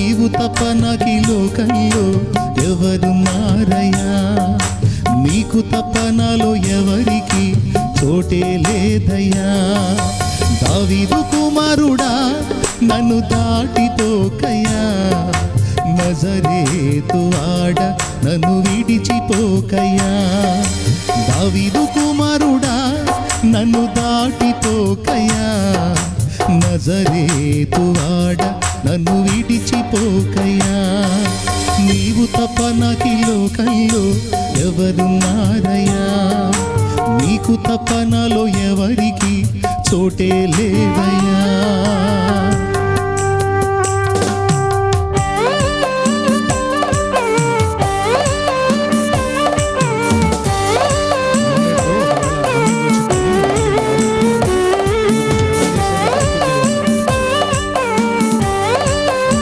నీవు తప్ప నాకీ లోకంలో ఎవరున్నారయ్యా, నీకు తప్ప నాలో ఎవరికి చోటే లేదయ్యా. దావీదు కుమారుడా నన్ను దాటిపోకయ్యా, నజరేతు ఆడ నన్ను విడిచిపోకయ్యా. దావీదు కుమారుడా నన్ను దాటిపోకయ్యా, నజరేతు ఆడ నన్ను విడిచిపోకయ్యా. నీవు తప్ప నాకీ లోకంలో ఎవరున్నారయ్యా, నీకు తప్ప నాలో ఎవరికి చోటే లేదయ్యా.